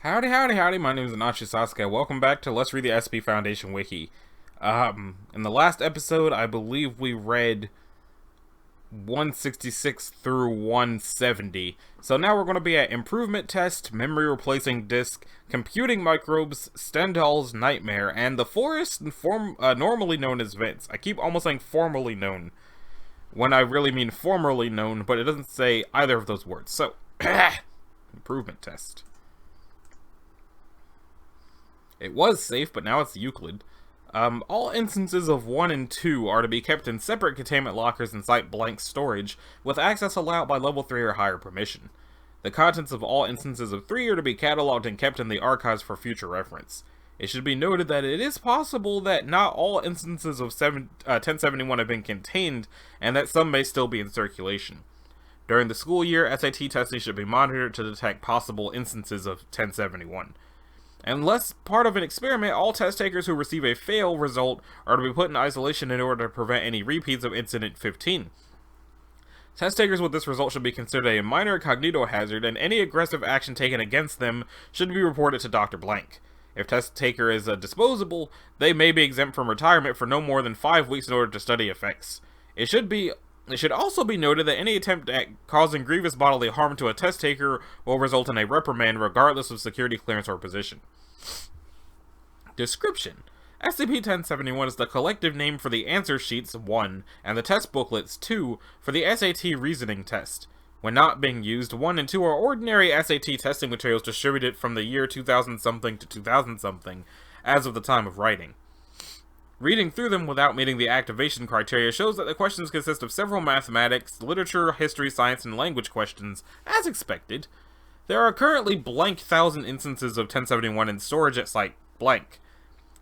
Howdy, howdy, howdy, my name is Anachi Sasuke. Welcome back to Let's Read the SCP Foundation Wiki. In the last episode, I believe we read 166 through 170. So now we're going to be at Improvement Test, Memory Replacing Disk, Computing Microbes, Stendhal's Nightmare, and the Forest, normally known as Vents. I keep almost saying formerly known, when I really mean formerly known, but it doesn't say either of those words. So, Improvement Test. It was safe, but now it's Euclid. All instances of 1 and 2 are to be kept in separate containment lockers and site blank storage, with access allowed by level 3 or higher permission. The contents of all instances of 3 are to be cataloged and kept in the archives for future reference. It should be noted that it is possible that not all instances of 1071 have been contained, and that some may still be in circulation. During the school year, SAT testing should be monitored to detect possible instances of 1071. Unless part of an experiment, all test takers who receive a fail result are to be put in isolation in order to prevent any repeats of Incident 15. Test takers with this result should be considered a minor cognito hazard, and any aggressive action taken against them should be reported to Dr. Blank. If test taker is disposable, they may be exempt from retirement for no more than 5 weeks in order to study effects. It should also be noted that any attempt at causing grievous bodily harm to a test taker will result in a reprimand regardless of security clearance or position. Description: SCP-1071 is the collective name for the answer sheets 1 and the test booklets 2 for the SAT reasoning test. When not being used, 1 and 2 are ordinary SAT testing materials distributed from the year 2000-something to 2000-something as of the time of writing. Reading through them without meeting the activation criteria shows that the questions consist of several mathematics, literature, history, science, and language questions, as expected. There are currently blank 1,000 instances of 1071 in storage at site blank.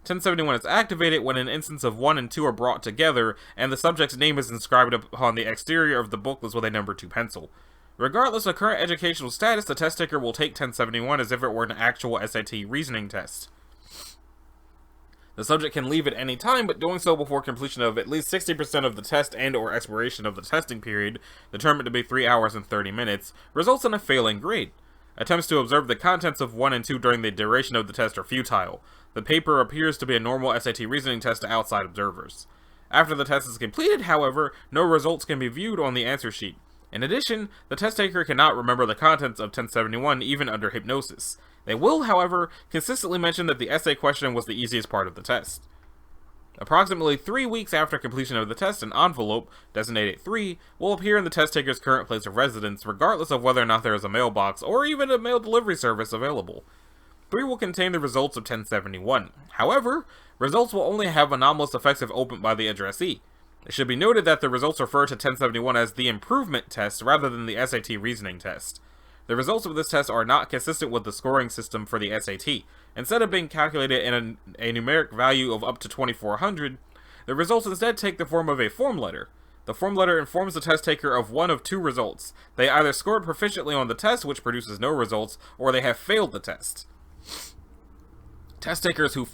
1071 is activated when an instance of 1 and 2 are brought together, and the subject's name is inscribed upon the exterior of the booklets with a number 2 pencil. Regardless of current educational status, the test taker will take 1071 as if it were an actual SAT reasoning test. The subject can leave at any time, but doing so before completion of at least 60% of the test and or expiration of the testing period, determined to be 3 hours and 30 minutes, results in a failing grade. Attempts to observe the contents of 1 and 2 during the duration of the test are futile. The paper appears to be a normal SAT reasoning test to outside observers. After the test is completed, however, no results can be viewed on the answer sheet. In addition, the test taker cannot remember the contents of 1071 even under hypnosis. They will, however, consistently mention that the essay question was the easiest part of the test. Approximately 3 weeks after completion of the test, an envelope, designated 3, will appear in the test taker's current place of residence, regardless of whether or not there is a mailbox or even a mail delivery service available. 3 will contain the results of 1071. However, results will only have anomalous effects if opened by the addressee. It should be noted that the results refer to 1071 as the improvement test rather than the SAT reasoning test. The results of this test are not consistent with the scoring system for the SAT. Instead of being calculated in a numeric value of up to 2400, the results instead take the form of a form letter. The form letter informs the test taker of one of 2 results. They either scored proficiently on the test, which produces no results, or they have failed the test. Test takers who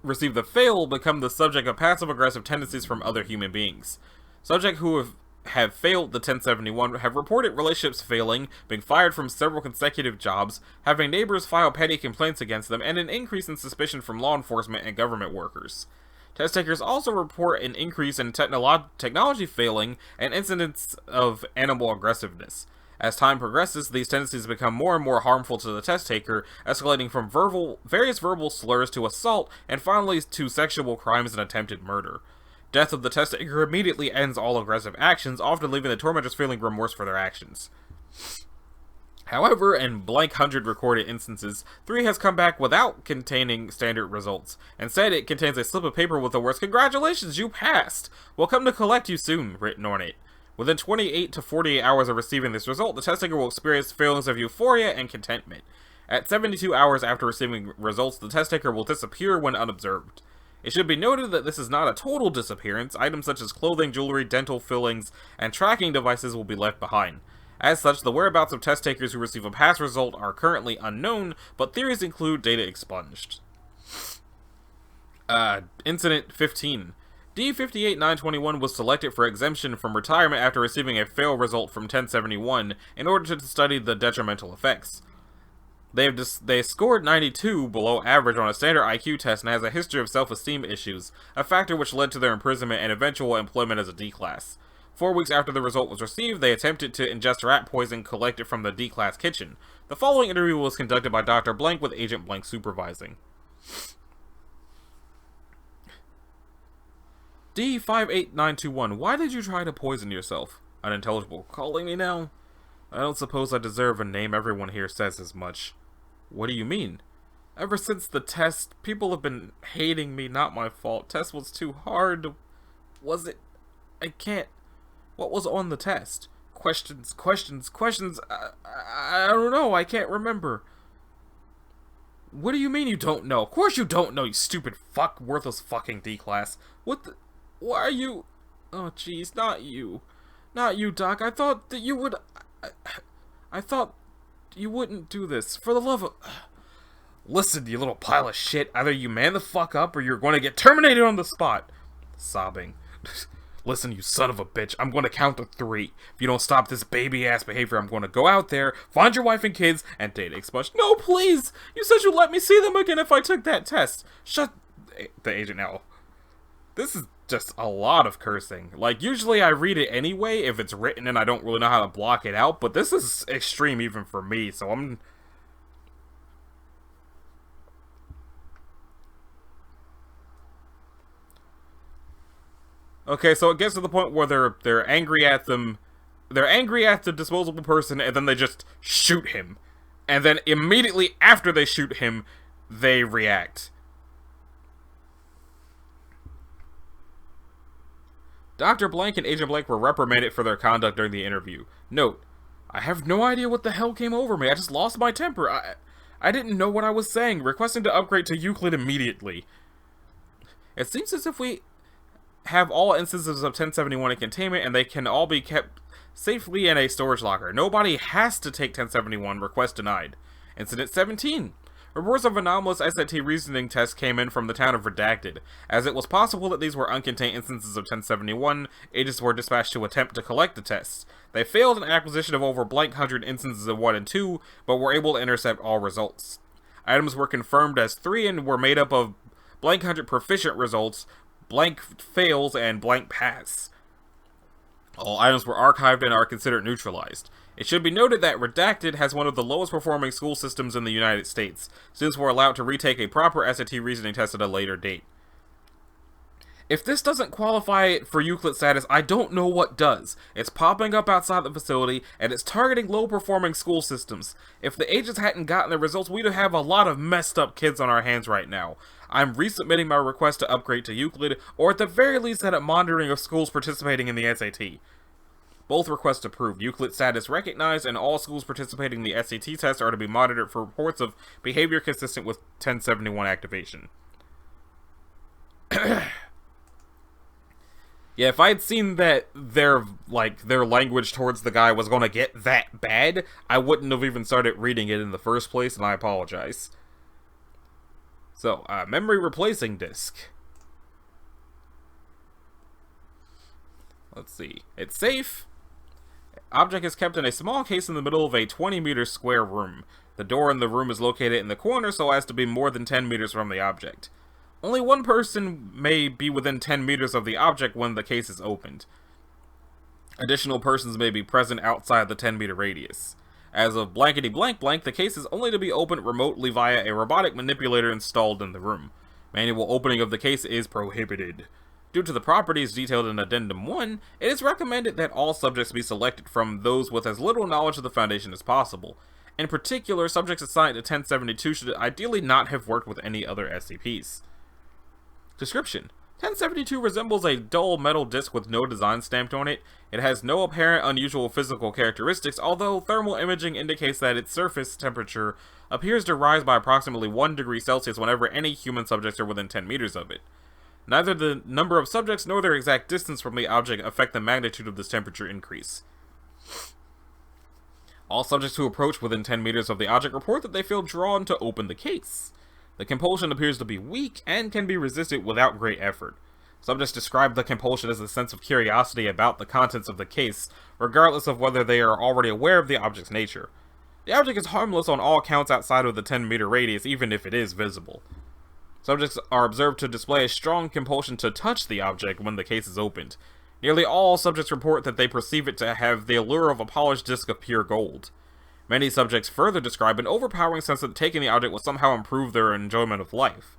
receive the fail will become the subject of passive-aggressive tendencies from other human beings. Subjects who have failed the 1071 have reported relationships failing, being fired from several consecutive jobs, having neighbors file petty complaints against them, and an increase in suspicion from law enforcement and government workers. Test takers also report an increase in technology failing and incidents of animal aggressiveness. As time progresses, these tendencies become more and more harmful to the test taker, escalating from various verbal slurs to assault, and finally to sexual crimes and attempted murder. Death of the test taker immediately ends all aggressive actions, often leaving the tormentors feeling remorse for their actions. However, in blank 100 recorded instances, 3 has come back without containing standard results. Instead, it contains a slip of paper with the words, "Congratulations, you passed! We'll come to collect you soon," written on it. Within 28 to 48 hours of receiving this result, the test taker will experience feelings of euphoria and contentment. At 72 hours after receiving results, the test taker will disappear when unobserved. It should be noted that this is not a total disappearance. Items such as clothing, jewelry, dental fillings, and tracking devices will be left behind. As such, the whereabouts of test takers who receive a pass result are currently unknown, but theories include data expunged. Incident 15. D-58-921 was selected for exemption from retirement after receiving a fail result from 1071 in order to study the detrimental effects. They scored 92, below average on a standard IQ test, and has a history of self-esteem issues, a factor which led to their imprisonment and eventual employment as a D-class. 4 weeks after the result was received, they attempted to ingest rat poison collected from the D-class kitchen. The following interview was conducted by Dr. Blank with Agent Blank supervising. D58921, why did you try to poison yourself? Unintelligible. Calling me now? I don't suppose I deserve a name. Everyone here says as much. What do you mean? Ever since the test, people have been hating me. Not my fault. Test was too hard. Was it? I can't. What was on the test? Questions. I don't know. I can't remember. What do you mean you don't know? Of course you don't know, you stupid fuck. Worthless fucking D-class. What the? Why are you? Oh, jeez. Not you. Not you, Doc. I thought that you would... I thought you wouldn't do this. For the love of... Listen, you little pile of shit. Either you man the fuck up or you're going to get terminated on the spot. Sobbing. Listen, you son of a bitch. I'm going to count to 3. If you don't stop this baby-ass behavior, I'm going to go out there, find your wife and kids, and date expulsion. No, please! You said you'd let me see them again if I took that test. Shut... The agent now. This is just a lot of cursing. Like, usually I read it anyway if it's written and I don't really know how to block it out, but this is extreme even for me, so I'm... Okay, so it gets to the point where they're angry at them. They're angry at the disposable person, and then they just shoot him. And then immediately after they shoot him, they react. Dr. Blank and Agent Blank were reprimanded for their conduct during the interview. Note, I have no idea what the hell came over me. I just lost my temper. I didn't know what I was saying. Requesting to upgrade to Euclid immediately. It seems as if we have all instances of 1071 in containment, and they can all be kept safely in a storage locker. Nobody has to take 1071. Request denied. Incident 17. Reports of anomalous SAT reasoning tests came in from the town of Redacted. As it was possible that these were uncontained instances of 1071, agents were dispatched to attempt to collect the tests. They failed in acquisition of over blank 100 instances of 1 and 2, but were able to intercept all results. Items were confirmed as 3 and were made up of blank 100 proficient results, blank fails, and blank pass. All items were archived and are considered neutralized. It should be noted that Redacted has one of the lowest performing school systems in the United States. Students were allowed to retake a proper SAT reasoning test at a later date. If this doesn't qualify for Euclid status, I don't know what does. It's popping up outside the facility, and it's targeting low-performing school systems. If the agents hadn't gotten the results, we'd have a lot of messed up kids on our hands right now. I'm resubmitting my request to upgrade to Euclid, or at the very least have monitoring of schools participating in the SAT. Both requests approved. Euclid status recognized, and all schools participating in the SAT test are to be monitored for reports of behavior consistent with 1071 activation. Yeah, if I'd seen that their language towards the guy was going to get that bad, I wouldn't have even started reading it in the first place, and I apologize. So, memory replacing disk. Let's see. It's safe. Object is kept in a small case in the middle of a 20-meter square room. The door in the room is located in the corner so as to be more than 10 meters from the object. Only one person may be within 10 meters of the object when the case is opened. Additional persons may be present outside the 10-meter radius. As of blankety blank blank, the case is only to be opened remotely via a robotic manipulator installed in the room. Manual opening of the case is prohibited. Due to the properties detailed in Addendum 1, it is recommended that all subjects be selected from those with as little knowledge of the Foundation as possible. In particular, subjects assigned to 1072 should ideally not have worked with any other SCPs. Description: 1072 resembles a dull metal disc with no design stamped on it. It has no apparent unusual physical characteristics, although thermal imaging indicates that its surface temperature appears to rise by approximately 1 degree Celsius whenever any human subjects are within 10 meters of it. Neither the number of subjects nor their exact distance from the object affect the magnitude of this temperature increase. All subjects who approach within 10 meters of the object report that they feel drawn to open the case. The compulsion appears to be weak and can be resisted without great effort. Subjects describe the compulsion as a sense of curiosity about the contents of the case, regardless of whether they are already aware of the object's nature. The object is harmless on all counts outside of the 10-meter radius, even if it is visible. Subjects are observed to display a strong compulsion to touch the object when the case is opened. Nearly all subjects report that they perceive it to have the allure of a polished disc of pure gold. Many subjects further describe an overpowering sense that taking the object will somehow improve their enjoyment of life.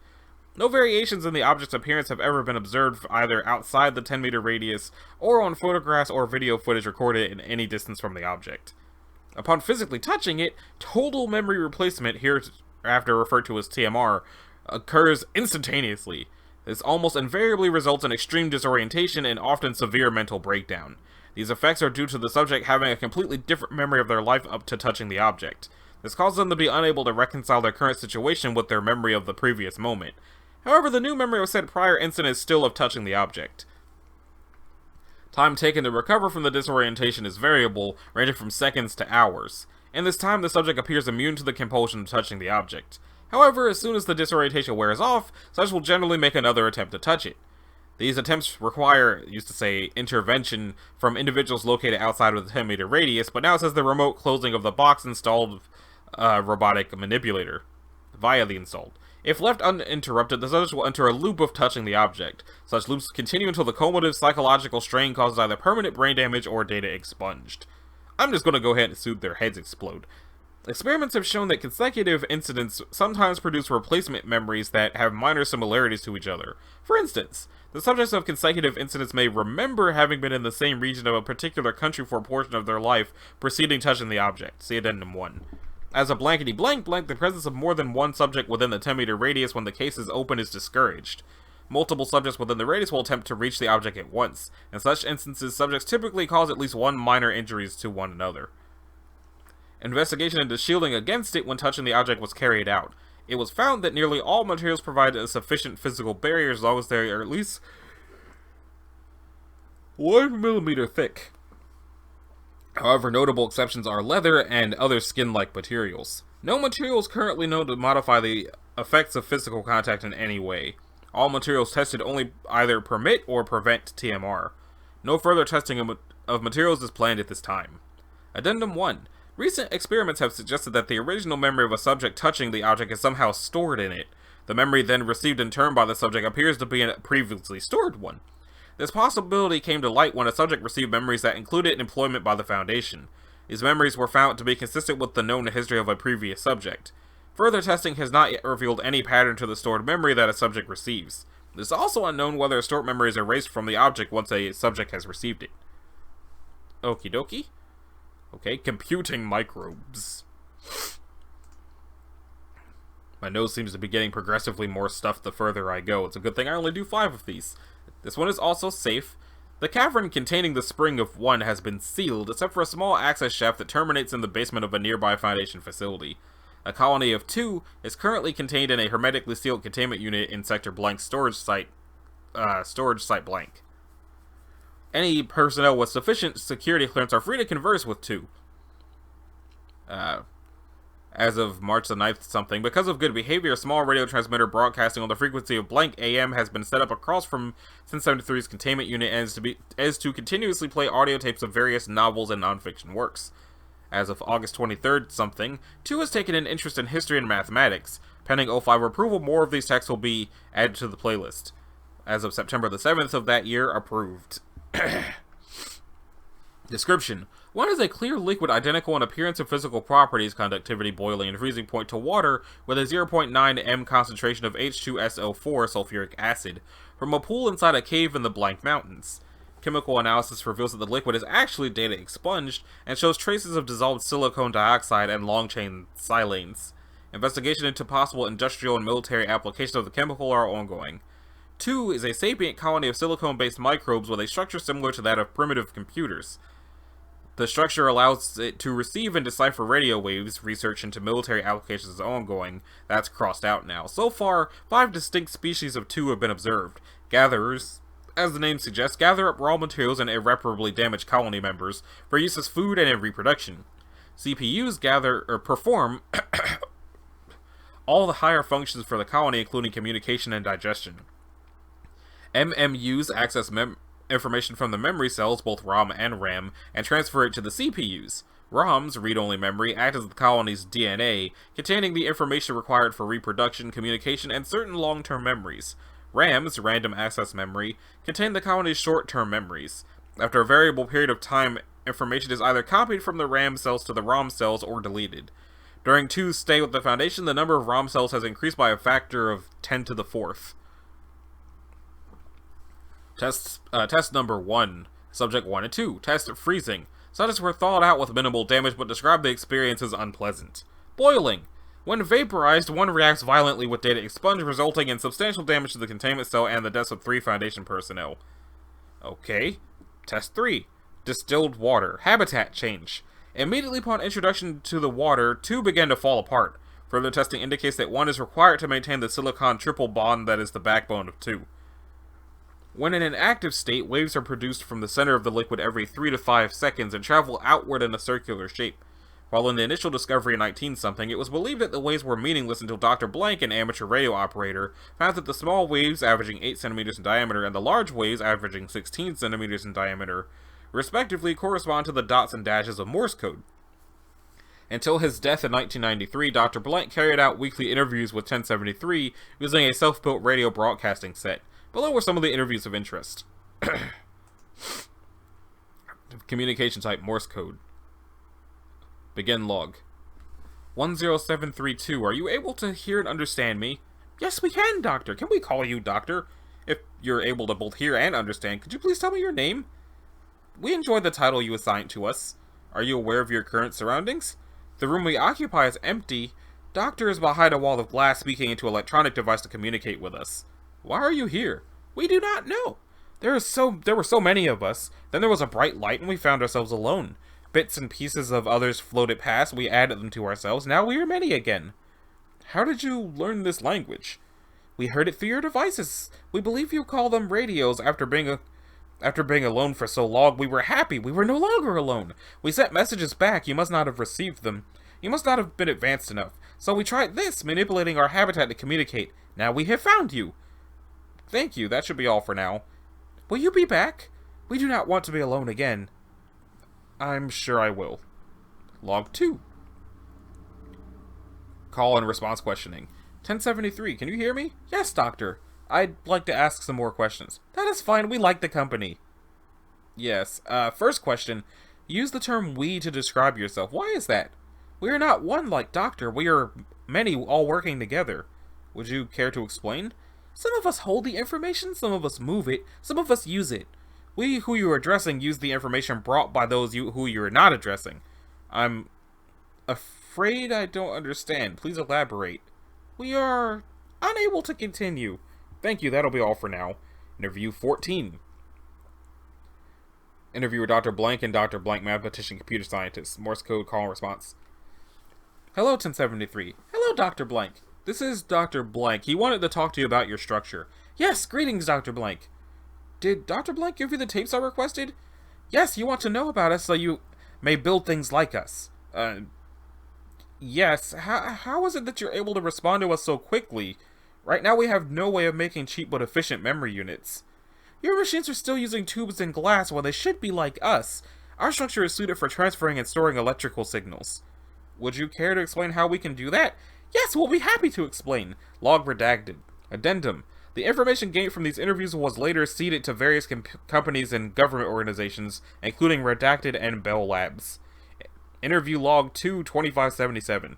No variations in the object's appearance have ever been observed either outside the 10-meter radius or on photographs or video footage recorded in any distance from the object. Upon physically touching it, total memory replacement, hereafter referred to as TMR, occurs instantaneously. This almost invariably results in extreme disorientation and often severe mental breakdown. These effects are due to the subject having a completely different memory of their life up to touching the object. This causes them to be unable to reconcile their current situation with their memory of the previous moment. However, the new memory of said prior incident is still of touching the object. Time taken to recover from the disorientation is variable, ranging from seconds to hours. In this time, the subject appears immune to the compulsion of touching the object. However, as soon as the disorientation wears off, such will generally make another attempt to touch it. These attempts require, intervention from individuals located outside of the 10-meter radius, but now it says the remote closing of the box installed robotic manipulator via the installed. If left uninterrupted, the subject will enter a loop of touching the object. Such loops continue until the cumulative psychological strain causes either permanent brain damage or data expunged. I'm just going to go ahead and assume their heads explode. Experiments have shown that consecutive incidents sometimes produce replacement memories that have minor similarities to each other. For instance, the subjects of consecutive incidents may remember having been in the same region of a particular country for a portion of their life preceding touching the object. See Addendum 1. As a blankety blank, the presence of more than one subject within the 10-meter radius when the case is open is discouraged. Multiple subjects within the radius will attempt to reach the object at once. In such instances, subjects typically cause at least one minor injuries to one another. Investigation into shielding against it when touching the object was carried out. It was found that nearly all materials provide a sufficient physical barrier as long as they are at least 1 millimeter thick. However, notable exceptions are leather and other skin-like materials. No material is currently known to modify the effects of physical contact in any way. All materials tested only either permit or prevent TMR. No further testing of materials is planned at this time. Addendum 1. Recent experiments have suggested that the original memory of a subject touching the object is somehow stored in it. The memory then received in turn by the subject appears to be a previously stored one. This possibility came to light when a subject received memories that included employment by the Foundation. These memories were found to be consistent with the known history of a previous subject. Further testing has not yet revealed any pattern to the stored memory that a subject receives. It is also unknown whether a stored memory is erased from the object once a subject has received it. Okie dokie. Okay, computing microbes. My nose seems to be getting progressively more stuffed the further I go. It's a good thing I only do 5 of these. This one is also safe. The cavern containing the spring of 1 has been sealed, except for a small access shaft that terminates in the basement of a nearby Foundation facility. A colony of 2 is currently contained in a hermetically sealed containment unit in Sector Blank storage site blank. Any personnel with sufficient security clearance are free to converse with 2. As of March the 9th something, because of good behavior, a small radio transmitter broadcasting on the frequency of blank AM has been set up across from Sin 73's containment unit as to continuously play audio tapes of various novels and nonfiction works. As of August 23rd something, 2 has taken an interest in history and mathematics. Pending O5 approval, more of these texts will be added to the playlist. As of September the 7th of that year, approved. Description. 1 is a clear liquid identical in appearance and physical properties, conductivity, boiling, and freezing point to water, with a 0.9 m concentration of H2SO4 sulfuric acid, from a pool inside a cave in the Blank Mountains. Chemical analysis reveals that the liquid is actually data expunged, and shows traces of dissolved silicon dioxide and long-chain silanes. Investigation into possible industrial and military applications of the chemical are ongoing. 2 is a sapient colony of silicone-based microbes with a structure similar to that of primitive computers. The structure allows it to receive and decipher radio waves. Research into military applications is ongoing. That's crossed out now. So far, 5 distinct species of 2 have been observed. Gatherers, as the name suggests, gather up raw materials and irreparably damage colony members for use as food and in reproduction. CPUs perform all the higher functions for the colony, including communication and digestion. MMUs access information from the memory cells, both ROM and RAM, and transfer it to the CPUs. ROMs, read-only memory, act as the colony's DNA, containing the information required for reproduction, communication, and certain long-term memories. RAMs, random access memory, contain the colony's short-term memories. After a variable period of time, information is either copied from the RAM cells to the ROM cells or deleted. During 2's stay with the Foundation, the number of ROM cells has increased by a factor of 10 to the 4th. Test number 1. Subject 1 and 2. Test freezing. Scientists were thawed out with minimal damage, but described the experience as unpleasant. Boiling. When vaporized, one reacts violently with data expunged, resulting in substantial damage to the containment cell and the deaths of 3 Foundation personnel. Okay. Test 3. Distilled water. Habitat change. Immediately upon introduction to the water, 2 began to fall apart. Further testing indicates that 1 is required to maintain the silicon triple bond that is the backbone of 2. When in an active state, waves are produced from the center of the liquid every 3 to 5 seconds and travel outward in a circular shape. While in the initial discovery in 19-something, it was believed that the waves were meaningless until Dr. Blank, an amateur radio operator, found that the small waves averaging 8 centimeters in diameter and the large waves averaging 16 centimeters in diameter respectively correspond to the dots and dashes of Morse code. Until his death in 1993, Dr. Blank carried out weekly interviews with 1073 using a self-built radio broadcasting set. Below were some of the interviews of interest. Communication type Morse code. Begin log. 10732, are you able to hear and understand me? Yes, we can, Doctor. Can we call you Doctor? If you're able to both hear and understand, could you please tell me your name? We enjoyed the title you assigned to us. Are you aware of your current surroundings? The room we occupy is empty. Doctor is behind a wall of glass speaking into an electronic device to communicate with us. Why are you here? We do not know. There were so many of us. Then there was a bright light and we found ourselves alone. Bits and pieces of others floated past. We added them to ourselves. Now we are many again. How did you learn this language? We heard it through your devices. We believe you call them radios. After being alone for so long, we were happy. We were no longer alone. We sent messages back. You must not have received them. You must not have been advanced enough. So we tried this, manipulating our habitat to communicate. Now we have found you. Thank you. That should be all for now. Will you be back? We do not want to be alone again. I'm sure I will. Log 2. Call and response questioning. 1073, can you hear me? Yes, Doctor. I'd like to ask some more questions. That is fine, we like the company. Yes, first question. Use the term we to describe yourself. Why is that? We are not one like Doctor, we are many all working together. Would you care to explain? Some of us hold the information, some of us move it, some of us use it. We who you are addressing use the information brought by those who you are not addressing. I'm afraid I don't understand. Please elaborate. We are unable to continue. Thank you, that'll be all for now. Interview 14. Interviewer Dr. Blank and Dr. Blank, mathematician, computer scientist. Morse code call and response. Hello, 1073. Hello, Dr. Blank. This is Dr. Blank. He wanted to talk to you about your structure. Yes, greetings, Dr. Blank. Did Dr. Blank give you the tapes I requested? Yes, you want to know about us so you may build things like us. Yes. How is it that you're able to respond to us so quickly? Right now we have no way of making cheap but efficient memory units. Your machines are still using tubes and glass when they should be like us. Our structure is suited for transferring and storing electrical signals. Would you care to explain how we can do that? Yes, we'll be happy to explain. Log redacted. Addendum. The information gained from these interviews was later ceded to various companies and government organizations, including Redacted and Bell Labs. Interview log 2-2577.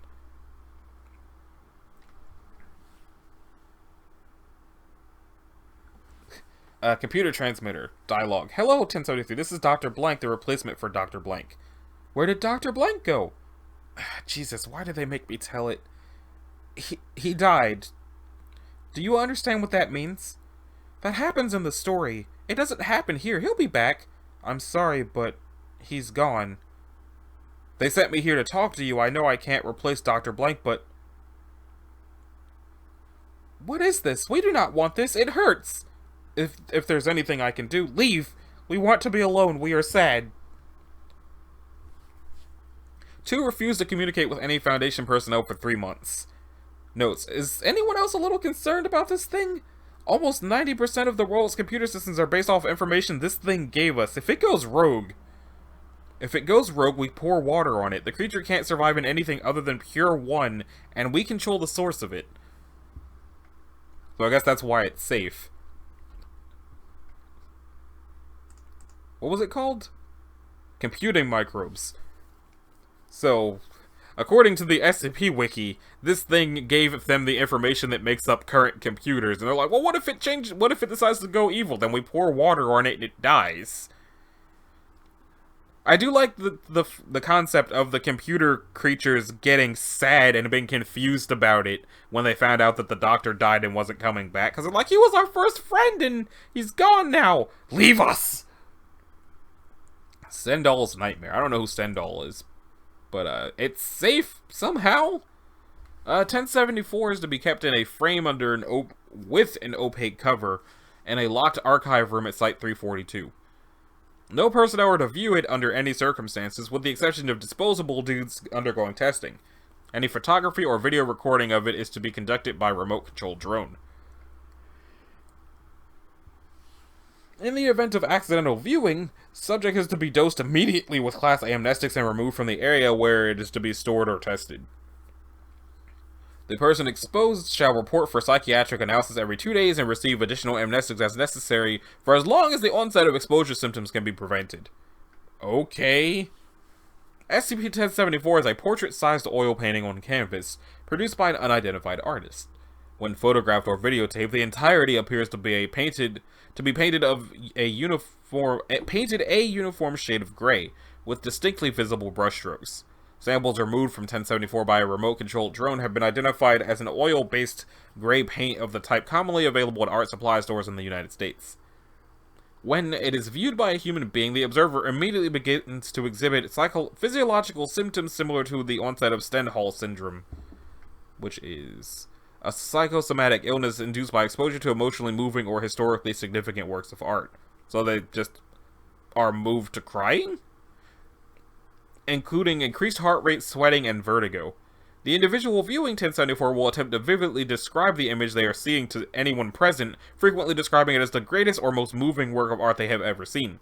Computer transmitter. Dialogue. Hello, 1073. This is Dr. Blank, the replacement for Dr. Blank. Where did Dr. Blank go? Jesus, why did they make me tell it? He died. Do you understand what that means? That happens in the story. It doesn't happen here. He'll be back. I'm sorry, but he's gone. They sent me here to talk to you. I know I can't replace Dr. Blank, but... What is this? We do not want this. It hurts. If there's anything I can do, leave. We want to be alone. We are sad. 2 refused to communicate with any Foundation personnel for 3 months. Notes, is anyone else a little concerned about this thing? Almost 90% of the world's computer systems are based off information this thing gave us. If it goes rogue... If it goes rogue, we pour water on it. The creature can't survive in anything other than pure 1, and we control the source of it. So I guess that's why it's safe. What was it called? Computing microbes. So, according to the SCP Wiki, this thing gave them the information that makes up current computers. And they're like, well, what if it changes? What if it decides to go evil? Then we pour water on it and it dies. I do like the concept of the computer creatures getting sad and being confused about it when they found out that the doctor died and wasn't coming back. Because they're like, he was our first friend and he's gone now. Leave us! Stendhal's nightmare. I don't know who Stendhal is. But it's safe somehow. 1074 is to be kept in a frame under with an opaque cover in a locked archive room at Site 342. No personnel are to view it under any circumstances, with the exception of disposable dudes undergoing testing. Any photography or video recording of it is to be conducted by remote-controlled drone. In the event of accidental viewing, subject is to be dosed immediately with Class A amnestics and removed from the area where it is to be stored or tested. The person exposed shall report for psychiatric analysis every 2 days and receive additional amnestics as necessary for as long as the onset of exposure symptoms can be prevented. Okay. SCP-1074 is a portrait-sized oil painting on canvas, produced by an unidentified artist. When photographed or videotaped, the entirety appears to be painted of a uniform shade of gray, with distinctly visible brushstrokes. Samples removed from 1074 by a remote-controlled drone have been identified as an oil-based gray paint of the type commonly available at art supply stores in the United States. When it is viewed by a human being, the observer immediately begins to exhibit physiological symptoms similar to the onset of Stendhal syndrome, which is a psychosomatic illness induced by exposure to emotionally moving or historically significant works of art. So they just are moved to crying? Including increased heart rate, sweating, and vertigo. The individual viewing 1074 will attempt to vividly describe the image they are seeing to anyone present, frequently describing it as the greatest or most moving work of art they have ever seen.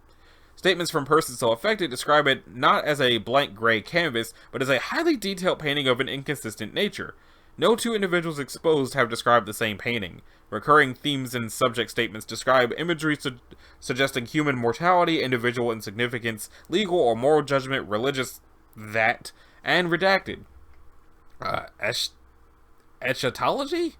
Statements from persons so affected describe it not as a blank gray canvas, but as a highly detailed painting of an inconsistent nature. No two individuals exposed have described the same painting. Recurring themes in subject statements describe imagery suggesting human mortality, individual insignificance, legal or moral judgment, religious that, and redacted. Eschatology?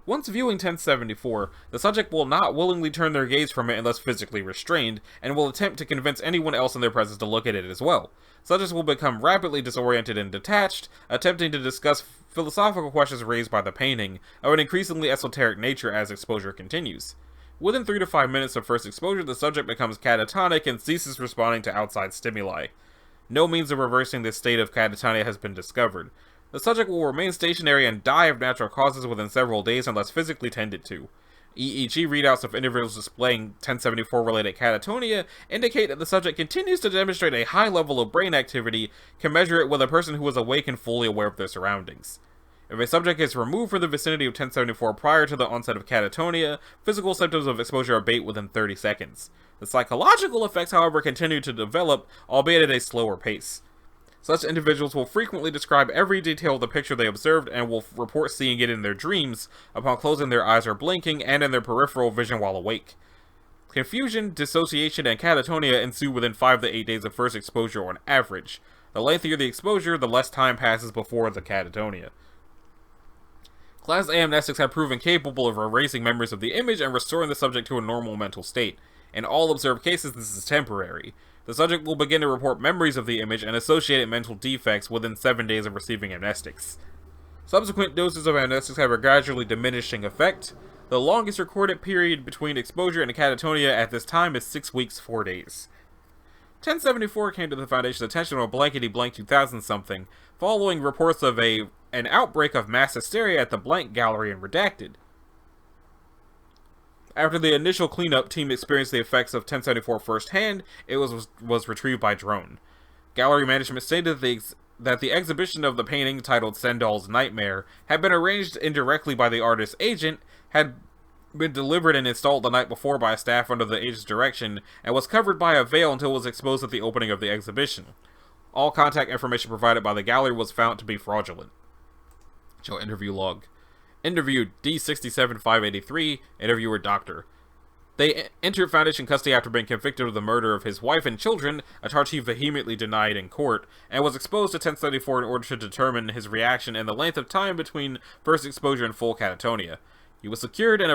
Once viewing 1074, the subject will not willingly turn their gaze from it unless physically restrained, and will attempt to convince anyone else in their presence to look at it as well. Subjects will become rapidly disoriented and detached, attempting to discuss philosophical questions raised by the painting, of an increasingly esoteric nature as exposure continues. Within 3 to 5 minutes of first exposure, the subject becomes catatonic and ceases responding to outside stimuli. No means of reversing this state of catatonia has been discovered. The subject will remain stationary and die of natural causes within several days unless physically tended to. EEG readouts of individuals displaying 1074-related catatonia indicate that the subject continues to demonstrate a high level of brain activity, can measure it with a person who is awake and fully aware of their surroundings. If a subject is removed from the vicinity of 1074 prior to the onset of catatonia, physical symptoms of exposure abate within 30 seconds. The psychological effects, however, continue to develop, albeit at a slower pace. Such individuals will frequently describe every detail of the picture they observed and will report seeing it in their dreams, upon closing their eyes or blinking, and in their peripheral vision while awake. Confusion, dissociation, and catatonia ensue within 5 to 8 days of first exposure on average. The lengthier the exposure, the less time passes before the catatonia. Class A amnestics have proven capable of erasing memories of the image and restoring the subject to a normal mental state. In all observed cases, this is temporary. The subject will begin to report memories of the image and associated mental defects within 7 days of receiving amnestics. Subsequent doses of amnestics have a gradually diminishing effect. The longest recorded period between exposure and catatonia at this time is 6 weeks, 4 days. 1074 came to the Foundation's attention on blankety-blank 2000-something, following reports of an outbreak of mass hysteria at the Blank Gallery in Redacted. After the initial cleanup, team experienced the effects of 1074 firsthand. It was retrieved by drone. Gallery management stated that the exhibition of the painting, titled Stendhal's Nightmare, had been arranged indirectly by the artist's agent, had been delivered and installed the night before by a staff under the agent's direction, and was covered by a veil until it was exposed at the opening of the exhibition. All contact information provided by the gallery was found to be fraudulent. Show interview log. Interview D67583, interviewer Doctor. They entered Foundation custody after being convicted of the murder of his wife and children, a charge he vehemently denied in court, and was exposed to 1074 in order to determine his reaction and the length of time between first exposure and full catatonia. He was secured in a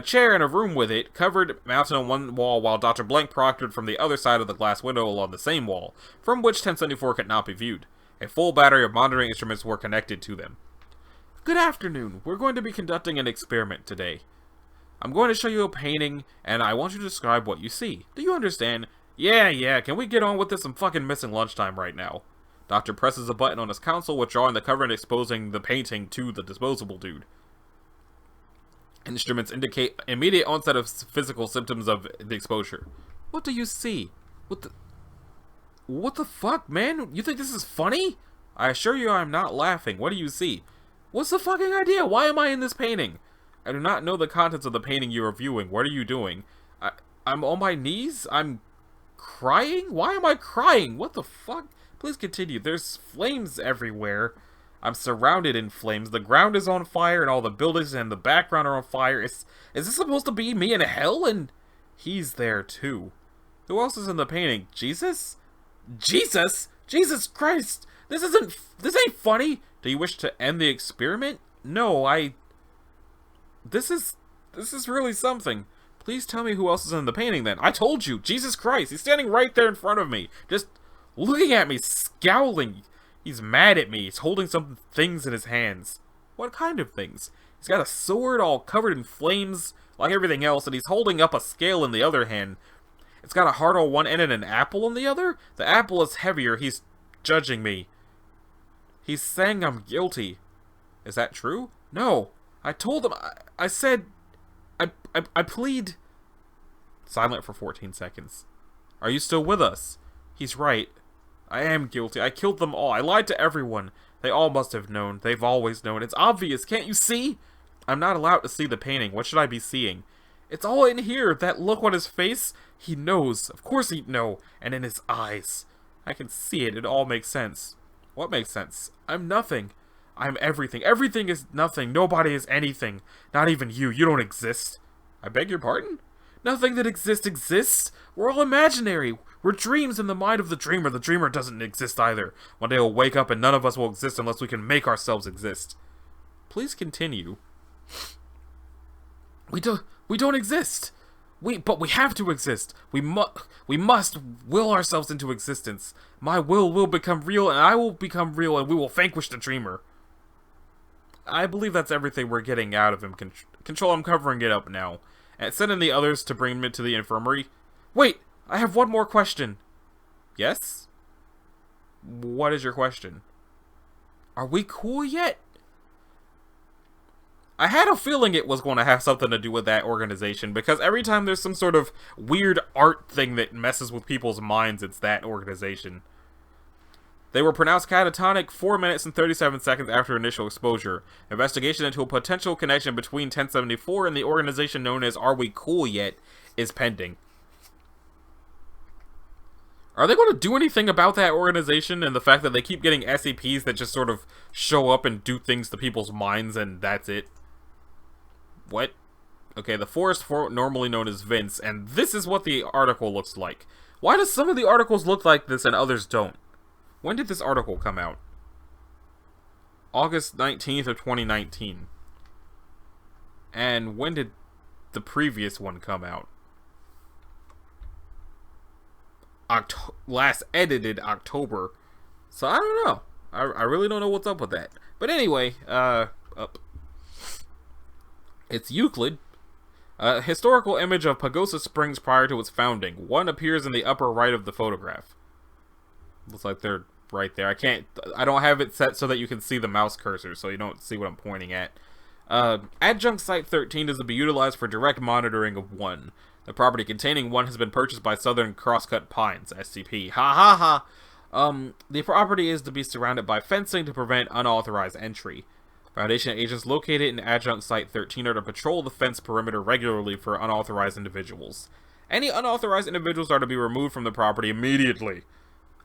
chair in a room with it, covered, mounted on one wall, while Dr. Blank proctored from the other side of the glass window along the same wall, from which 1074 could not be viewed. A full battery of monitoring instruments were connected to them. Good afternoon. We're going to be conducting an experiment today. I'm going to show you a painting, and I want you to describe what you see. Do you understand? Yeah, can we get on with this? I'm fucking missing lunchtime right now. Doctor presses a button on his console, withdrawing the cover and exposing the painting to the disposable dude. Instruments indicate immediate onset of physical symptoms of the exposure. What do you see? What the fuck, man? You think this is funny? I assure you I'm not laughing. What do you see? What's the fucking idea? Why am I in this painting? I do not know the contents of the painting you are viewing. What are you doing? I'm on my knees? I'm crying? Why am I crying? What the fuck? Please continue. There's flames everywhere. I'm surrounded in flames. The ground is on fire and all the buildings in the background are on fire. Is this supposed to be me in hell? And he's there too. Who else is in the painting? Jesus? Jesus? Jesus Christ! This ain't funny! Do you wish to end the experiment? No, This is really something. Please tell me who else is in the painting then. I told you! Jesus Christ! He's standing right there in front of me. Just looking at me, scowling. He's mad at me. He's holding some things in his hands. What kind of things? He's got a sword all covered in flames, like everything else, and he's holding up a scale in the other hand. It's got a heart on one end and an apple on the other? The apple is heavier. He's judging me. He's saying I'm guilty. Is that true? No. I told him. I said. I plead. Silent for 14 seconds. Are you still with us? He's right. I am guilty. I killed them all. I lied to everyone. They all must have known. They've always known. It's obvious. Can't you see? I'm not allowed to see the painting. What should I be seeing? It's all in here. That look on his face. He knows. Of course he'd know. And in his eyes. I can see it. It all makes sense. What makes sense? I'm nothing. I'm everything. Everything is nothing. Nobody is anything. Not even you. You don't exist. I beg your pardon? Nothing that exists. We're all imaginary. We're dreams in the mind of the dreamer. The dreamer doesn't exist either. One day we'll wake up and none of us will exist unless we can make ourselves exist. Please continue. We don't exist. But we have to exist. We must will ourselves into existence. My will become real, and I will become real, and we will vanquish the dreamer. I believe that's everything we're getting out of him. Control, I'm covering it up now. And send in the others to bring him to the infirmary. Wait, I have one more question. Yes? What is your question? Are we cool yet? I had a feeling it was going to have something to do with that organization, because every time there's some sort of weird art thing that messes with people's minds, it's that organization. They were pronounced catatonic 4 minutes and 37 seconds after initial exposure. Investigation into a potential connection between 1074 and the organization known as Are We Cool Yet is pending. Are they going to do anything about that organization and the fact that they keep getting SCPs that just sort of show up and do things to people's minds and that's it? What? Okay, the forest normally known as Vince, and this is what the article looks like. Why does some of the articles look like this and others don't? When did this article come out? August 19th of 2019. And when did the previous one come out? Last edited October. So I don't know. I really don't know what's up with that. But anyway, up. It's Euclid. A historical image of Pagosa Springs prior to its founding. One appears in the upper right of the photograph. Looks like they're right there. I don't have it set so that you can see the mouse cursor, so you don't see what I'm pointing at. Adjunct Site 13 is to be utilized for direct monitoring of 1. The property containing 1 has been purchased by Southern Crosscut Pines, SCP. Ha ha ha! The property is to be surrounded by fencing to prevent unauthorized entry. Foundation agents located in Adjunct Site 13 are to patrol the fence perimeter regularly for unauthorized individuals. Any unauthorized individuals are to be removed from the property immediately.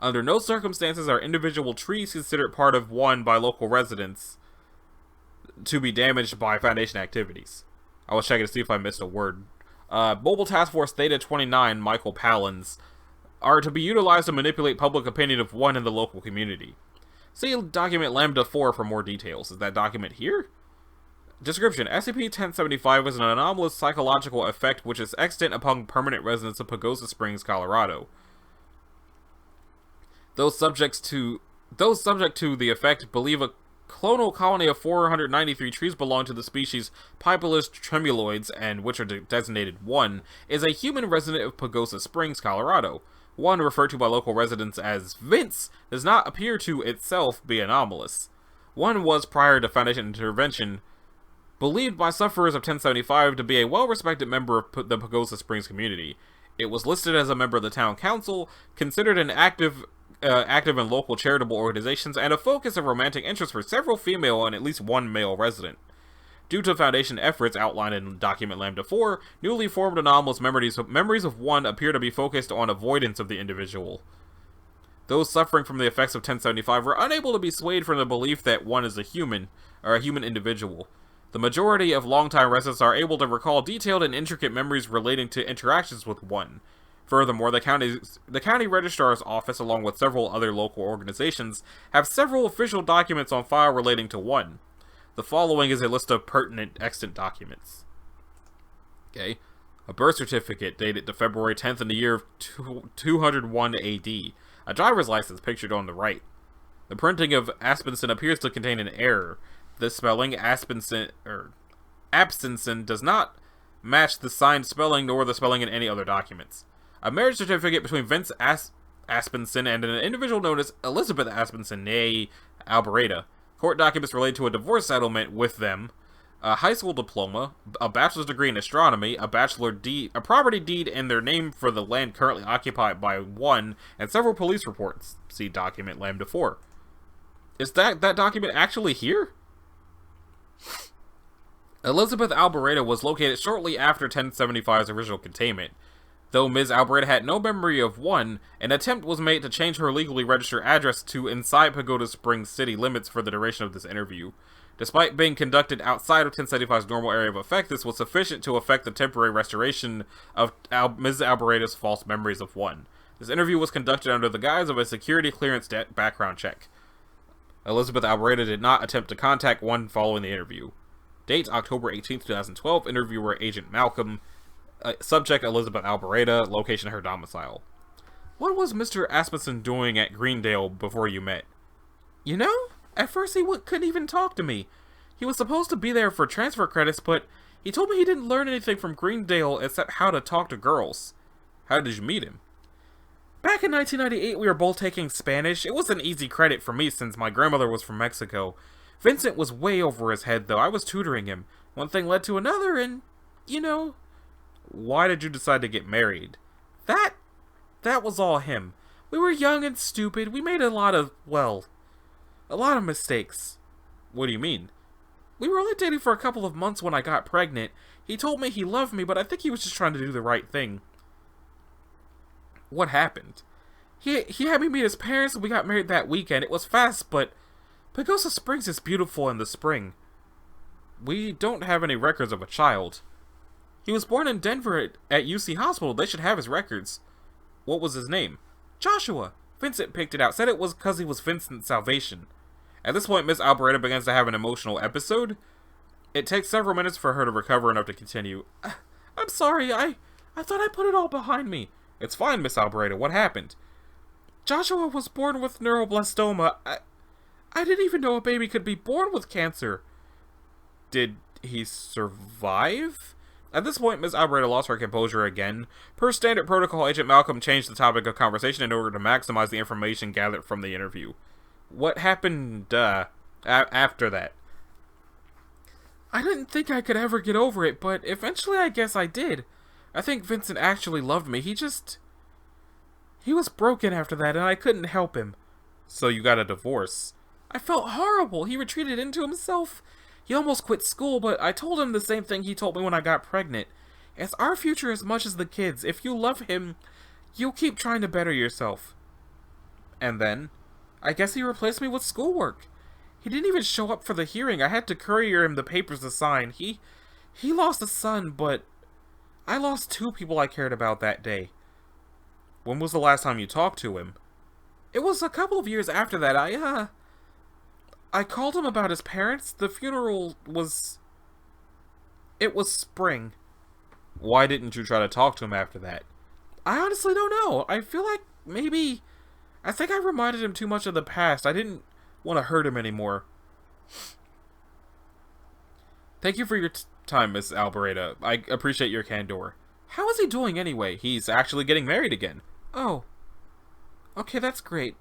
Under no circumstances are individual trees considered part of one by local residents to be damaged by Foundation activities. I was checking to see if I missed a word. Mobile Task Force Theta 29, Michael Palins, are to be utilized to manipulate public opinion of one in the local community. See document Lambda 4 for more details. Is that document here? Description: SCP-1075 is an anomalous psychological effect which is extant upon permanent residents of Pagosa Springs, Colorado. Those subject to the effect believe a clonal colony of 493 trees belong to the species Pipulus tremuloides, and which are designated 1, is a human resident of Pagosa Springs, Colorado. 1, referred to by local residents as Vince, does not appear to itself be anomalous. 1 was, prior to Foundation intervention, believed by sufferers of 1075 to be a well-respected member of the Pagosa Springs community. It was listed as a member of the town council, considered an active in local charitable organizations, and a focus of romantic interest for several female and at least one male resident. Due to Foundation efforts outlined in document Lambda 4, newly formed anomalous memories of 1 appear to be focused on avoidance of the individual. Those suffering from the effects of 1075 were unable to be swayed from the belief that 1 is a human individual. The majority of longtime residents are able to recall detailed and intricate memories relating to interactions with 1. Furthermore, the county registrar's office, along with several other local organizations, have several official documents on file relating to 1. The following is a list of pertinent extant documents. Okay. A birth certificate dated to February 10th in the year of 201 AD. A driver's license pictured on the right. The printing of Aspenson appears to contain an error. The spelling Aspenson does not match the signed spelling nor the spelling in any other documents. A marriage certificate between Vince Aspenson and an individual known as Elizabeth Aspenson, née Albereda. Court documents related to a divorce settlement with them, a high school diploma, a bachelor's degree in astronomy, a property deed in their name for the land currently occupied by 1, and several police reports. See document Lambda 4. Is that document actually here? Elizabeth Albereda was located shortly after 1075's original containment. Though Ms. Albereda had no memory of 1, an attempt was made to change her legally registered address to inside Pagosa Springs city limits for the duration of this interview. Despite being conducted outside of 1075's normal area of effect, this was sufficient to affect the temporary restoration of Ms. Albereda's false memories of 1. This interview was conducted under the guise of a security clearance background check. Elizabeth Albereda did not attempt to contact 1 following the interview. Date, October 18, 2012, interviewer Agent Malcolm. Subject, Elizabeth Albereda, location her domicile. What was Mr. Aspenson doing at Greendale before you met? You know, at first he couldn't even talk to me. He was supposed to be there for transfer credits, but he told me he didn't learn anything from Greendale except how to talk to girls. How did you meet him? Back in 1998, we were both taking Spanish. It was an easy credit for me since my grandmother was from Mexico. Vincent was way over his head, though. I was tutoring him. One thing led to another, and, you know... Why did you decide to get married? That was all him. We were young and stupid. We made a lot of mistakes. What do you mean? We were only dating for a couple of months when I got pregnant. He told me he loved me, but I think he was just trying to do the right thing. What happened? He had me meet his parents and we got married that weekend. It was fast, but Pagosa Springs is beautiful in the spring. We don't have any records of a child. He was born in Denver at UC Hospital. They should have his records. What was his name? Joshua. Vincent picked it out. Said it was because he was Vincent's salvation. At this point, Miss Albereda begins to have an emotional episode. It takes several minutes for her to recover enough to continue. I'm sorry. I thought I put it all behind me. It's fine, Miss Albereda. What happened? Joshua was born with neuroblastoma. I didn't even know a baby could be born with cancer. Did he survive? At this point, Ms. Albereda lost her composure again. Per standard protocol, Agent Malcolm changed the topic of conversation in order to maximize the information gathered from the interview. What happened, after that? I didn't think I could ever get over it, but eventually I guess I did. I think Vincent actually loved me. He was broken after that, and I couldn't help him. So you got a divorce. I felt horrible. He retreated into himself. He almost quit school, but I told him the same thing he told me when I got pregnant. It's our future as much as the kids. If you love him, you'll keep trying to better yourself. And then, I guess he replaced me with schoolwork. He didn't even show up for the hearing. I had to courier him the papers to sign. He lost a son, but I lost 2 people I cared about that day. When was the last time you talked to him? It was a couple of years after that. I called him about his parents. The funeral was... It was spring. Why didn't you try to talk to him after that? I honestly don't know. I feel like maybe... I think I reminded him too much of the past. I didn't want to hurt him anymore. Thank you for your time, Miss Albereda. I appreciate your candor. How is he doing anyway? He's actually getting married again. Oh. Okay, that's great.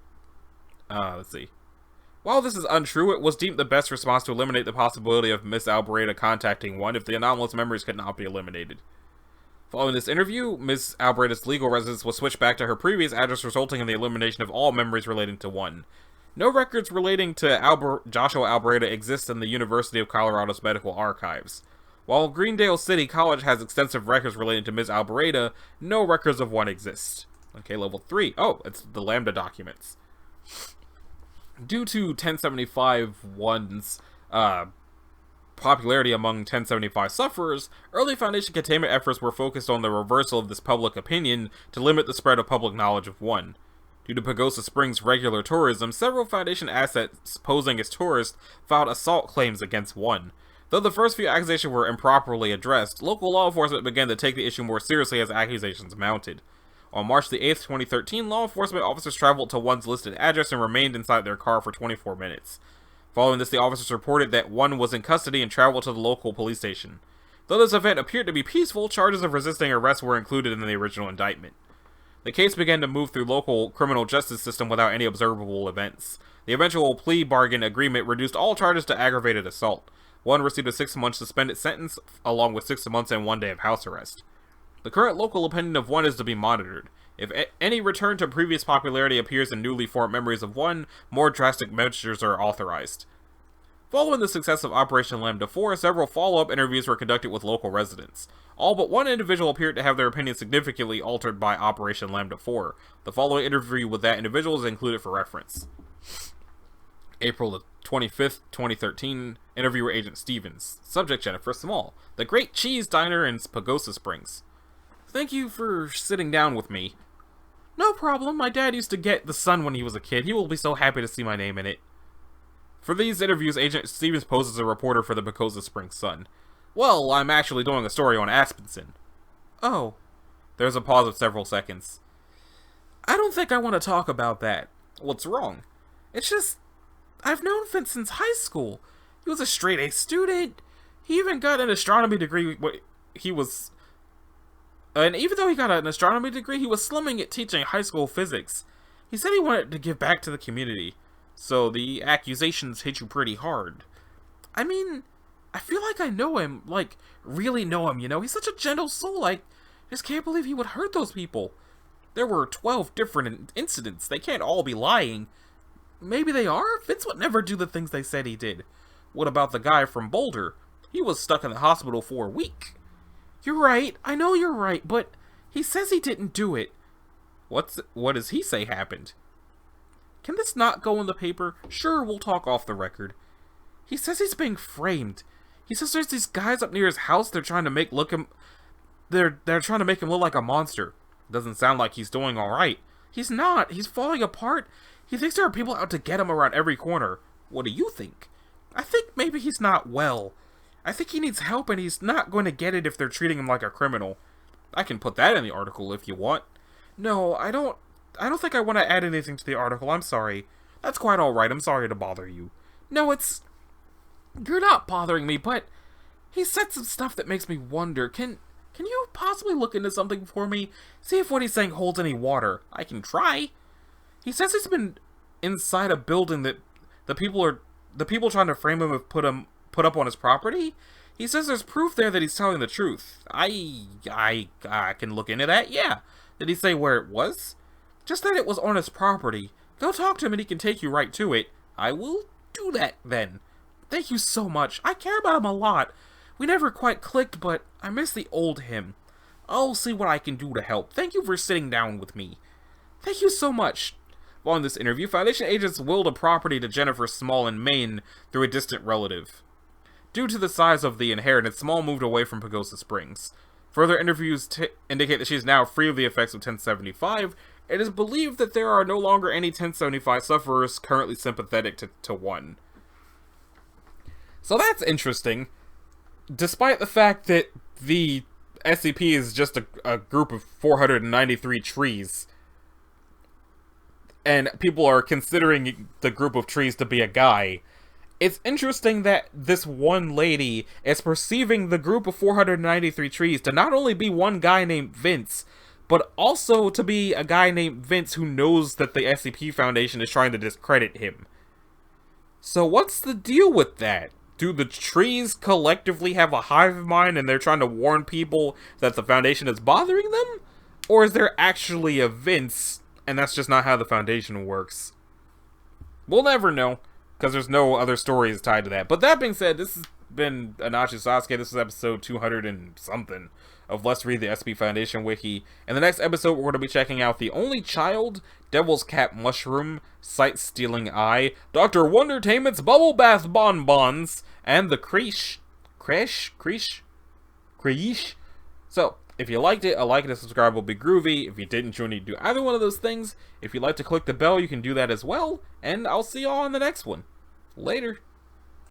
Let's see. While this is untrue, it was deemed the best response to eliminate the possibility of Miss Albereda contacting one if the anomalous memories could not be eliminated. Following this interview, Miss Albereda's legal residence was switched back to her previous address, resulting in the elimination of all memories relating to one. No records relating to Joshua Albereda exist in the University of Colorado's medical archives. While Greendale City College has extensive records relating to Ms. Albereda, no records of one exist. Okay, level 3. Oh, it's the Lambda documents. Due to 1075-1's popularity among 1075 sufferers, early Foundation containment efforts were focused on the reversal of this public opinion to limit the spread of public knowledge of one. Due to Pagosa Springs' regular tourism, several Foundation assets posing as tourists filed assault claims against one. Though the first few accusations were improperly addressed, local law enforcement began to take the issue more seriously as accusations mounted. On March the 8th, 2013, law enforcement officers traveled to one's listed address and remained inside their car for 24 minutes. Following this, the officers reported that one was in custody and traveled to the local police station. Though this event appeared to be peaceful, charges of resisting arrest were included in the original indictment. The case began to move through local criminal justice system without any observable events. The eventual plea bargain agreement reduced all charges to aggravated assault. One received a 6-month suspended sentence, along with 6 months and 1 day of house arrest. The current local opinion of one is to be monitored. If any return to previous popularity appears in newly formed memories of one, more drastic measures are authorized. Following the success of Operation Lambda 4, several follow-up interviews were conducted with local residents. All but one individual appeared to have their opinion significantly altered by Operation Lambda 4. The following interview with that individual is included for reference. April 25th, 2013, interviewer Agent Stevens. Subject Jennifer Small. The Great Cheese Diner in Pagosa Springs. Thank you for sitting down with me. No problem, my dad used to get The Sun when he was a kid. He will be so happy to see my name in it. For these interviews, Agent Stevens poses as a reporter for the Pagosa Springs Sun. Well, I'm actually doing a story on Aspenson. Oh. There's a pause of several seconds. I don't think I want to talk about that. What's wrong? It's just, I've known Vince since high school. He was a straight-A student. He even got an astronomy degree. And even though he got an astronomy degree, he was slumming at teaching high school physics. He said he wanted to give back to the community. So the accusations hit you pretty hard. I mean, I feel like I know him, like, really know him, you know? He's such a gentle soul, I just can't believe he would hurt those people. There were 12 different incidents. They can't all be lying. Maybe they are? Vince would never do the things they said he did. What about the guy from Boulder? He was stuck in the hospital for a week. You're right, I know you're right, but he says he didn't do it. What does he say happened? Can this not go in the paper? Sure, we'll talk off the record. He says he's being framed. He says there's these guys up near his house they're trying to make they're trying to make him look like a monster. Doesn't sound like he's doing alright. He's not. He's falling apart. He thinks there are people out to get him around every corner. What do you think? I think maybe he's not well. I think he needs help and he's not going to get it if they're treating him like a criminal. I can put that in the article if you want. No, I don't think I want to add anything to the article. I'm sorry. That's quite alright. I'm sorry to bother you. No, you're not bothering me, but he said some stuff that makes me wonder. Can you possibly look into something for me? See if what he's saying holds any water. I can try. He says he's been inside a building that the people trying to frame him have put up on his property. He says there's proof there that he's telling the truth. I can look into that, yeah. Did he say where it was? Just that it was on his property. Go talk to him and he can take you right to it. I will do that, then. Thank you so much. I care about him a lot. We never quite clicked, but I miss the old him. I'll see what I can do to help. Thank you for sitting down with me. Thank you so much. Following this interview, Foundation agents willed a property to Jennifer Small in Maine through a distant relative. Due to the size of the inheritance, Small moved away from Pagosa Springs. Further interviews indicate that she is now free of the effects of 1075. It is believed that there are no longer any 1075 sufferers currently sympathetic to 1. So that's interesting. Despite the fact that the SCP is just a group of 493 trees, and people are considering the group of trees to be a guy, it's interesting that this one lady is perceiving the group of 493 trees to not only be one guy named Vince, but also to be a guy named Vince who knows that the SCP Foundation is trying to discredit him. So what's the deal with that? Do the trees collectively have a hive mind and they're trying to warn people that the Foundation is bothering them? Or is there actually a Vince, and that's just not how the Foundation works? We'll never know, because there's no other stories tied to that. But that being said, this has been Anachi Sasuke. This is episode 200 and something of Let's Read the SCP Foundation Wiki. In the next episode, we're going to be checking out The Only Child, Devil's Cap Mushroom, Sight-Stealing Eye, Dr. Wondertainment's Bubble Bath Bonbons, and the Creesh. So, if you liked it, a like and a subscribe will be groovy. If you didn't, you need to do either one of those things. If you'd like to click the bell, you can do that as well. And I'll see y'all on the next one. Later.